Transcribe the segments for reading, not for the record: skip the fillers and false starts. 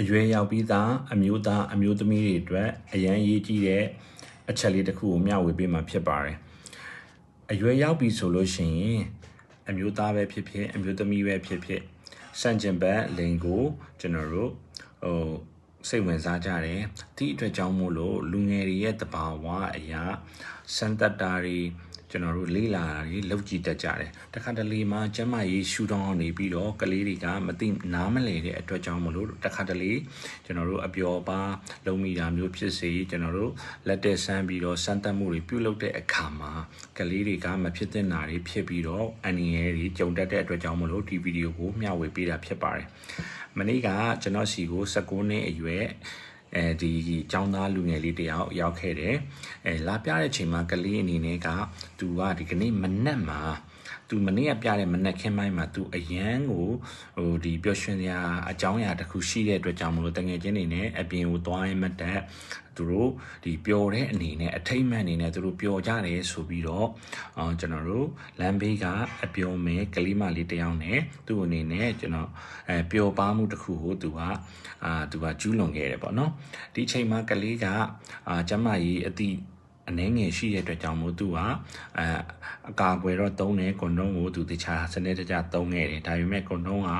အရွယ်ရောက်ပြီးသားအမျိုးသားအမျိုးသမီးတွေအတွက်အရန်ရေးကြီးတဲ့အချက်လေးတစ်ခုကိုမျှဝေပေးမှာဖြစ်ပါတယ်အရွယ်ရောက်ပြီဆိုလို့ရှိရင်အမျိုးသားပဲဖြစ်ဖြစ်အမျိုးသမီးပဲဖြစ်ဖြစ်စန့်ကျင်ဘက်လိန်ကိုကျွန်တော်တို့စိတ်ဝင်စားကြတယ်ဒီအတွက်ကြောင့်မို့လို့လူငယ်တွေရဲ့တဘာဝအရာစံတက်တာတွေကျွန်တော်တို့လေးလာတာတွေလောက်ကြည့်တတ်ကြတယ်တခါတလေမှာကျမရေးရှူတောင်းနေပြီးတော့ကလေးတွေကမသိနားမလည်တဲ့အတွက်ကြောင့်မလို့တခါတလေကျွန်တော်တို့အပျော်ပါလုံးမိတာမျိုးဖြစ်စေကျွန်တော်တို့လက်တက်ဆန်းပြီးတော့စမ်းသပ်မှုတွေပြုလုပ်တဲ့အခါမှာကလေးတွေကမဖြစ်သင့်တာတွေဖြစ်ပြီးတော့အန်နီရဲတွေကြုံတတ်တဲ့အတွက်ကြောင့်မလို့ဒီဗီဒီယိုကိုမျှဝေပေးတာဖြစ်ပါတယ်မနေ့ကကျွန်တော်စီကို19နှစ်အရွယ်ဒီကျောင်းသားလူငယ်လေးတယောက်ရောက်ခဲ့တယ်လာပြတဲ့ချိန်မှာကလေးအနေနဲ့ကသူကဒီကနေ့မနက်မှာသူမနေ့ကပြတဲ့မနက်ခင်းပိုင်းမှာသူအရန်ကိုဒီပျော်ရွှင်စရာအကြောင်းအရာတစ်ခုရှိတဲ့အတွက်ကြောင့်မလို့တငယ်ချင်းတွေနဲ့အပြင်ကိုသွားရင်မတက်သူတို့ဒီပျော်တဲ့အနေနဲ့အထိတ်မှန်အနေနဲ့သူတို့ပျော်ကြတယ်ဆိုပြီးတော့ကျွန်တော်တို့လမ်းဘေးကအပျော်မဲကလေးမလေးတယောက်နဲ့သူ့အနေနဲ့ကျွန်တော်ပျော်ပါမှုတစ်ခုကိုသူကကျူးလွန်ခဲ့တယ်ပေါ့နော်ဒီအချိန်မှာကလေးကကျမကြီးအတိအနေငယ်ရှိတဲ့အတွက်ကြောင့်မို့သူကအကာအကွယ်တော့သုံးတယ်ကွန်ဒုံးကိုသူတခြားစနစ်တကျသုံးခဲ့တယ်ဒါပေမဲ့ကွန်ဒုံးက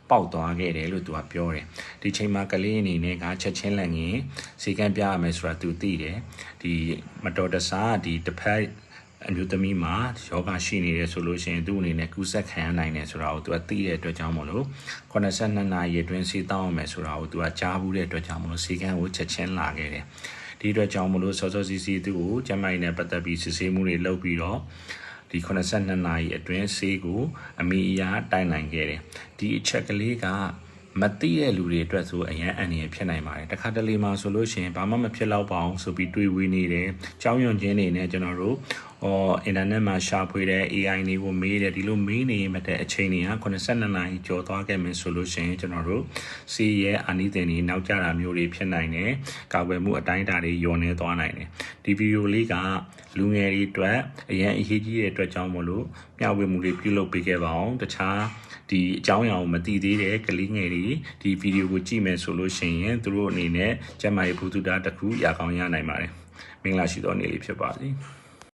ပေါက်သွားခဲ့တယ်လို့သူကပြောတယ်ဒီချိန်မှာကလေးအနေနဲ့ကချက်ချင်းလက်ငင်းစီကံပြရမယ်ဆိုတာသူသိတယ်ဒီမတော်တဆဒီတစ်ဖက်အမျိုးသမီးမှာယောဂရှိနေတယ်ဆိုလို့ရှိရင်သူ့အနေနဲ့ကူးစက်ခံရနိုင်တယ်ဆိုတာကိုသူကသိတဲ့အတွက်ကြောင့်မလို့82နာရီအတွင်းစီးတောင်းရမယ်ဆိုတာကိုသူကကြားဘူးတဲ့အတွက်ကြောင့်မလို့စီကံကိုချက်ချင်းလာခဲ့တယ်ဒီအတွက်ကြောင့်မလို့စောစောစီးစီးသူ့ကိုကျမကြီးနဲ့ပတ်သက်ပြီးစစ်ဆေးမှုတွေလုပ်ပြီးတော့ဒီ82နာရီအတွင်းဆေးကိုအမိအရာတိုင်နိုင်ခဲ့တယ်ဒီအချက်ကလေးကမသိတဲ့လူတွေအတွက်ဆိုအရန်အန္တရာယ်ဖြစ်နိုင်ပါတယ်တခါတလေမှာဆိုလို့ရှိရင်ဘာမှမဖြစ်တော့ပါအောင်ဆိုပြီးတွေးဝေးနေတယ်ကြောင်းရွံ့ခြင်းတွေနဲ့ကျွန်တော်တို့အင်တာနက်မှာရှာဖွေတဲ့ AI တွေကိုမေးတယ်ဒီလိုမေးနေမှတဲ့အချိန်တွေက82နာရီကျော်သွားခဲ့မယ်ဆိုလို့ရှိရင်ကျွန်တော်တို့စီးရဲ့အာနိသင်တွေနောက်ကျတာမျိုးတွေဖြစ်နိုင်တယ်ကာကွယ်မှုအတိုင်းအတာတွေညှော်နေသွားနိုင်တယ်ဒီဗီဒီယိုလေးကလူငယ်တွေအတွက်အရန်အရေးကြီးတဲ့အတွက်ကြောင့်မလို့မျှဝေမှုတွေပြုလုပ်ပေးခဲ့ပါအောင်တခြားဒီအကြောင်းအရာကိုမသိသေးတဲ့ကလေးငယ်တွေဒီဗီဒီယိုကိုကြည့်မယ်ဆိုလို့ရှိရင်သူတို့အနေနဲ့ကျမရဲ့ဘုသူတာတစ်ခုရကောင်းရနိုင်ပါတယ်မင်္ဂလာရှိသောနေ့လေးဖြစ်ပါစေ